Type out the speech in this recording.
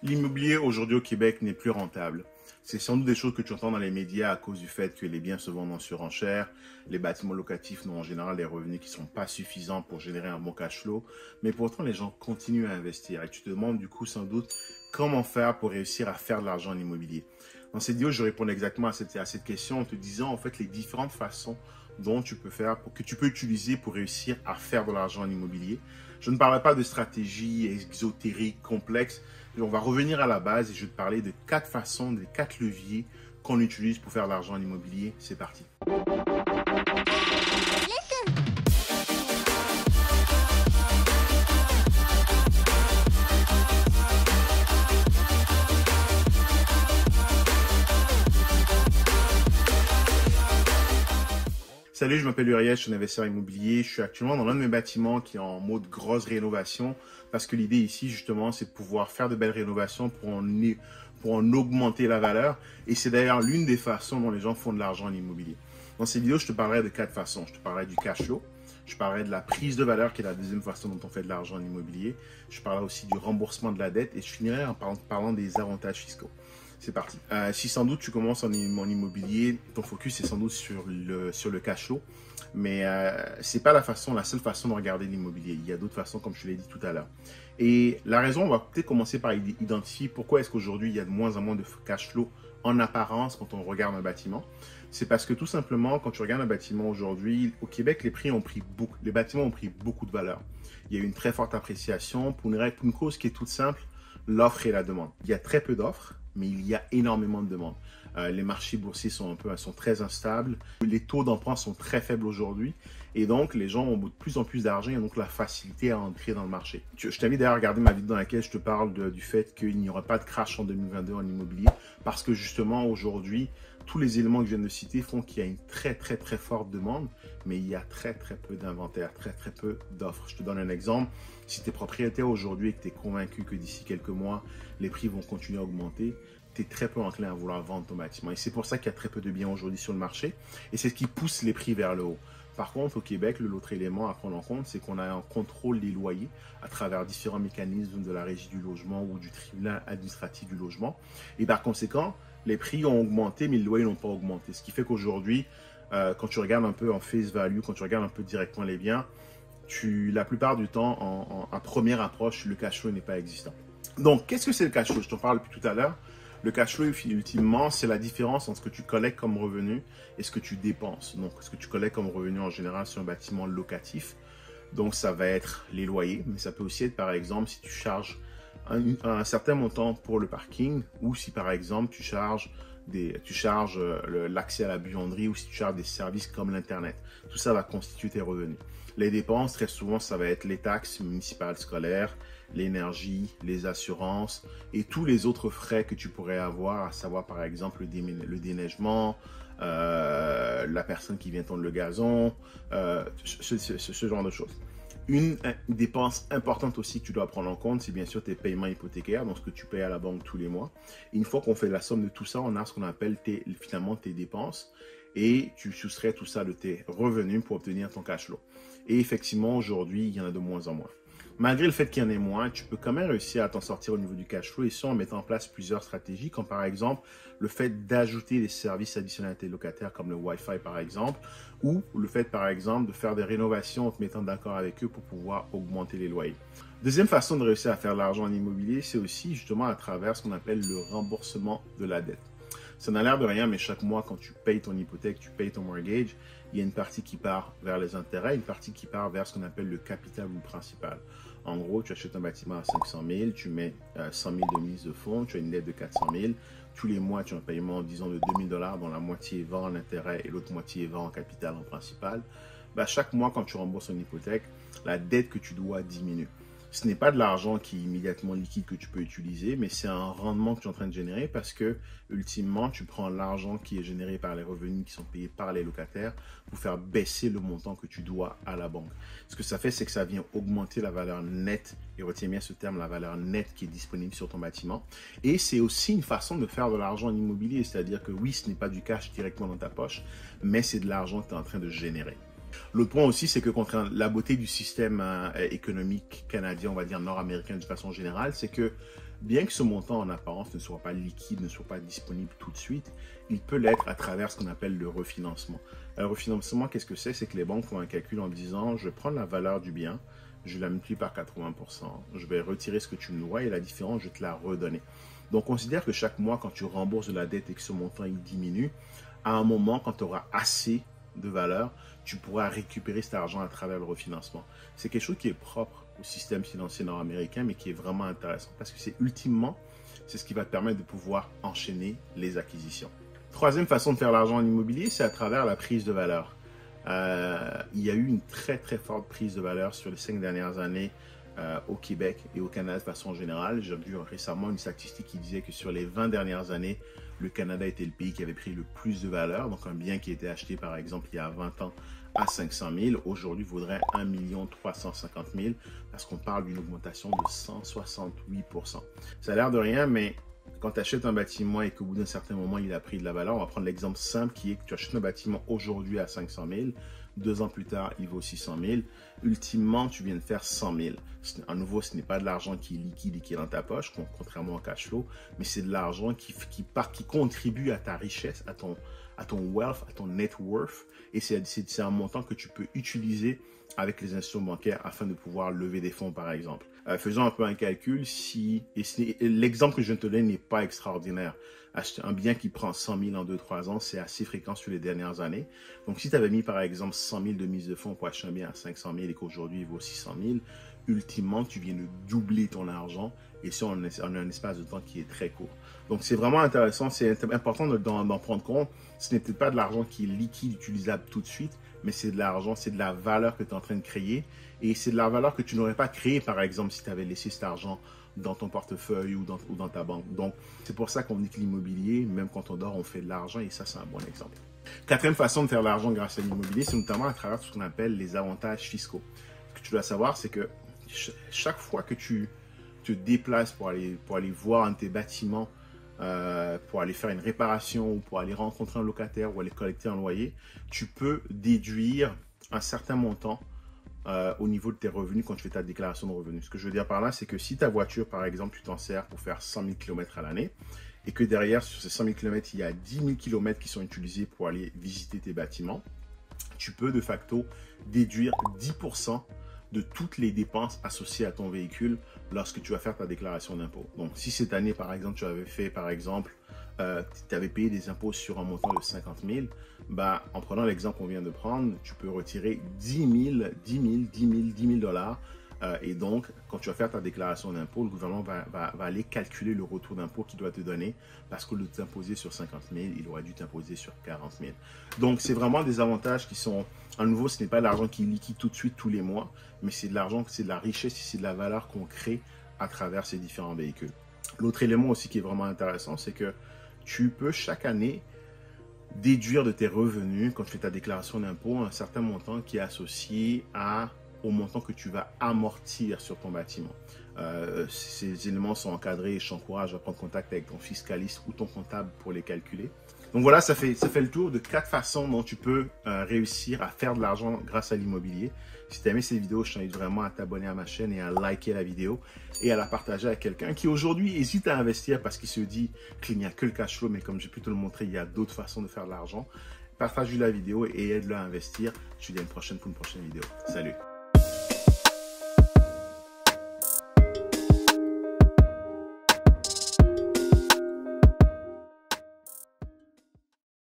L'immobilier aujourd'hui au Québec n'est plus rentable. C'est sans doute des choses que tu entends dans les médias à cause du fait que les biens se vendent en surenchère, les bâtiments locatifs n'ont en général des revenus qui ne sont pas suffisants pour générer un bon cash flow, mais pourtant les gens continuent à investir et tu te demandes du coup sans doute comment faire pour réussir à faire de l'argent en immobilier. Dans cette vidéo, je réponds exactement à cette question en te disant en fait les différentes façons dont tu peux faire, que tu peux utiliser pour réussir à faire de l'argent en immobilier. Je ne parlerai pas de stratégie exotérique, complexe. On va revenir à la base et je vais te parler de 4 façons, de 4 leviers qu'on utilise pour faire de l'argent en immobilier. C'est parti. Salut, je m'appelle Uriel, je suis un investisseur immobilier. Je suis actuellement dans l'un de mes bâtiments qui est en mode grosse rénovation parce que l'idée ici, justement, c'est de pouvoir faire de belles rénovations pour en augmenter la valeur. Et c'est d'ailleurs l'une des façons dont les gens font de l'argent en immobilier. Dans cette vidéo, je te parlerai de 4 façons. Je te parlerai du cash flow, je parlerai de la prise de valeur qui est la deuxième façon dont on fait de l'argent en immobilier. Je parlerai aussi du remboursement de la dette et je finirai en parlant des avantages fiscaux. C'est parti. Si sans doute tu commences en immobilier, ton focus est sans doute sur le cash flow, mais c'est pas la seule façon de regarder l'immobilier. Il y a d'autres façons, comme je l'ai dit tout à l'heure. Et la raison, on va peut-être commencer par identifier pourquoi est-ce qu'aujourd'hui il y a de moins en moins de cash flow en apparence quand on regarde un bâtiment. C'est parce que tout simplement, quand tu regardes un bâtiment aujourd'hui, au Québec, les bâtiments ont pris beaucoup de valeur. Il y a eu une très forte appréciation pour une cause qui est toute simple, l'offre et la demande. Il y a très peu d'offres, mais il y a énormément de demandes. Les marchés boursiers sont très instables. Les taux d'emprunt sont très faibles aujourd'hui. Et donc, les gens ont de plus en plus d'argent et donc la facilité à entrer dans le marché. Je t'invite d'ailleurs à regarder ma vidéo dans laquelle je te parle du fait qu'il n'y aura pas de crash en 2022 en immobilier. Parce que justement, aujourd'hui, tous les éléments que je viens de citer font qu'il y a une très forte demande, mais il y a très peu d'inventaire, très peu d'offres. Je te donne un exemple. Si tu es propriétaire aujourd'hui et que tu es convaincu que d'ici quelques mois, les prix vont continuer à augmenter, tu es très peu enclin à vouloir vendre ton bâtiment. Et c'est pour ça qu'il y a très peu de biens aujourd'hui sur le marché. Et c'est ce qui pousse les prix vers le haut. Par contre, au Québec, l'autre élément à prendre en compte, c'est qu'on a un contrôle des loyers à travers différents mécanismes de la Régie du logement ou du tribunal administratif du logement. Et par conséquent, les prix ont augmenté, mais les loyers n'ont pas augmenté. Ce qui fait qu'aujourd'hui, quand tu regardes un peu en face value, quand tu regardes un peu directement les biens, la plupart du temps, en première approche, le cash flow n'est pas existant. Donc, qu'est-ce que c'est le cash flow? Je t'en parle depuis tout à l'heure. Le cash flow, ultimement, c'est la différence entre ce que tu collectes comme revenu et ce que tu dépenses. Donc, ce que tu collectes comme revenu en général sur un bâtiment locatif. Donc, ça va être les loyers, mais ça peut aussi être, par exemple, si tu charges un certain montant pour le parking ou si, par exemple, tu charges l'accès à la buanderie ou si tu charges des services comme l'Internet. Tout ça va constituer tes revenus. Les dépenses, très souvent, ça va être les taxes municipales scolaires, l'énergie, les assurances et tous les autres frais que tu pourrais avoir, à savoir par exemple le déneigement, la personne qui vient tondre le gazon, ce genre de choses. Une dépense importante aussi que tu dois prendre en compte, c'est bien sûr tes paiements hypothécaires, donc ce que tu payes à la banque tous les mois. Et une fois qu'on fait la somme de tout ça, on a ce qu'on appelle finalement tes dépenses et tu soustrais tout ça de tes revenus pour obtenir ton cash flow. Et effectivement, aujourd'hui, il y en a de moins en moins. Malgré le fait qu'il y en ait moins, tu peux quand même réussir à t'en sortir au niveau du cash flow et ça en mettant en place plusieurs stratégies, comme par exemple le fait d'ajouter des services additionnels à tes locataires comme le Wi-Fi par exemple, ou le fait par exemple de faire des rénovations en te mettant d'accord avec eux pour pouvoir augmenter les loyers. Deuxième façon de réussir à faire de l'argent en immobilier, c'est aussi justement à travers ce qu'on appelle le remboursement de la dette. Ça n'a l'air de rien, mais chaque mois, quand tu payes ton hypothèque, tu payes ton mortgage, il y a une partie qui part vers les intérêts, une partie qui part vers ce qu'on appelle le capital ou le principal. En gros, tu achètes un bâtiment à 500 000, tu mets 100 000 de mise de fonds, tu as une dette de 400 000. Tous les mois, tu as un paiement, disons, de 2 000 $, dont la moitié va en intérêt et l'autre moitié va en capital, en principal. Chaque mois, quand tu rembourses une hypothèque, la dette que tu dois diminue. Ce n'est pas de l'argent qui est immédiatement liquide que tu peux utiliser, mais c'est un rendement que tu es en train de générer parce que, ultimement, tu prends l'argent qui est généré par les revenus qui sont payés par les locataires pour faire baisser le montant que tu dois à la banque. Ce que ça fait, c'est que ça vient augmenter la valeur nette, et retiens bien ce terme, la valeur nette qui est disponible sur ton bâtiment. Et c'est aussi une façon de faire de l'argent en immobilier, c'est-à-dire que oui, ce n'est pas du cash directement dans ta poche, mais c'est de l'argent que tu es en train de générer. L'autre point aussi, c'est que contre la beauté du système économique canadien, on va dire nord-américain de façon générale, c'est que Bien que ce montant en apparence ne soit pas liquide, ne soit pas disponible tout de suite, il peut l'être à travers ce qu'on appelle le refinancement. Le refinancement, qu'est-ce que c'est? C'est que les banques font un calcul en disant, je vais prendre la valeur du bien, je la multiplie par 80%, je vais retirer ce que tu me dois et la différence, je vais te la redonner. Donc, considère que chaque mois, quand tu rembourses de la dette et que ce montant il diminue, à un moment, quand tu auras assez de valeur, tu pourras récupérer cet argent à travers le refinancement. C'est quelque chose qui est propre au système financier nord-américain, mais qui est vraiment intéressant parce que c'est ce qui va te permettre de pouvoir enchaîner les acquisitions. Troisième façon de faire l'argent en immobilier, c'est à travers la prise de valeur. Il y a eu une très très forte prise de valeur sur les 5 dernières années au Québec et au Canada de façon générale. J'ai vu récemment une statistique qui disait que sur les 20 dernières années, le Canada était le pays qui avait pris le plus de valeur. Donc un bien qui était acheté par exemple il y a 20 ans à 500 000, aujourd'hui vaudrait 1 350 000 parce qu'on parle d'une augmentation de 168%. Ça a l'air de rien, mais quand tu achètes un bâtiment et qu'au bout d'un certain moment il a pris de la valeur, on va prendre l'exemple simple qui est que tu achètes un bâtiment aujourd'hui à 500 000, 2 ans plus tard il vaut 600 000, ultimement tu viens de faire 100 000. À nouveau, ce n'est pas de l'argent qui est liquide et qui est dans ta poche, contrairement au cash flow, mais c'est de l'argent qui contribue à ta richesse, à ton wealth, à ton net worth, et c'est un montant que tu peux utiliser avec les instruments bancaires afin de pouvoir lever des fonds par exemple. Faisons un peu un calcul, l'exemple que je viens de te donner n'est pas extraordinaire. Acheter un bien qui prend 100 000 en 2-3 ans, c'est assez fréquent sur les dernières années. Donc si tu avais mis par exemple 100 000 de mise de fonds pour acheter un bien à 500 000 et qu'aujourd'hui il vaut 600 000, ultimement tu viens de doubler ton argent et ça en un espace de temps qui est très court. Donc c'est vraiment intéressant, c'est important d'en prendre compte. Ce n'est peut-être pas de l'argent qui est liquide, utilisable tout de suite, mais c'est de l'argent, c'est de la valeur que tu es en train de créer et c'est de la valeur que tu n'aurais pas créée par exemple si tu avais laissé cet argent dans ton portefeuille ou dans ta banque. Donc c'est pour ça qu'on dit que l'immobilier, même quand on dort, on fait de l'argent et ça c'est un bon exemple. Quatrième façon de faire de l'argent grâce à l'immobilier, c'est notamment à travers ce qu'on appelle les avantages fiscaux. Ce que tu dois savoir, c'est que chaque fois que tu te déplaces pour aller voir un de tes bâtiments, pour aller faire une réparation ou pour aller rencontrer un locataire ou aller collecter un loyer, tu peux déduire un certain montant au niveau de tes revenus quand tu fais ta déclaration de revenus. Ce que je veux dire par là, c'est que si ta voiture, par exemple, tu t'en sers pour faire 100 000 km à l'année et que derrière, sur ces 100 000 km, il y a 10 000 km qui sont utilisés pour aller visiter tes bâtiments, tu peux de facto déduire 10% de toutes les dépenses associées à ton véhicule lorsque tu vas faire ta déclaration d'impôt. Donc, si cette année, par exemple, tu avais fait, par exemple, tu avais payé des impôts sur un montant de 50 000, bah, en prenant l'exemple qu'on vient de prendre, tu peux retirer 10 000 dollars. Et donc, quand tu vas faire ta déclaration d'impôt, le gouvernement va aller calculer le retour d'impôt qu'il doit te donner parce qu'au lieu de t'imposer sur 50 000, il aurait dû t'imposer sur 40 000. Donc, c'est vraiment des avantages qui sont, à nouveau, ce n'est pas de l'argent qui est liquide tout de suite tous les mois, mais c'est de l'argent, c'est de la richesse, c'est de la valeur qu'on crée à travers ces différents véhicules. L'autre élément aussi qui est vraiment intéressant, c'est que tu peux chaque année déduire de tes revenus, quand tu fais ta déclaration d'impôt, un certain montant qui est associé au montant que tu vas amortir sur ton bâtiment. Ces éléments sont encadrés et je t'encourage à prendre contact avec ton fiscaliste ou ton comptable pour les calculer. Donc voilà, ça fait le tour de 4 façons dont tu peux réussir à faire de l'argent grâce à l'immobilier. Si tu as aimé cette vidéo, je t'invite vraiment à t'abonner à ma chaîne et à liker la vidéo et à la partager à quelqu'un qui aujourd'hui hésite à investir parce qu'il se dit qu'il n'y a que le cash flow, mais comme j'ai pu te le montrer, il y a d'autres façons de faire de l'argent. Partage-lui la vidéo et aide-le à investir. Je te dis à une prochaine pour une prochaine vidéo. Salut!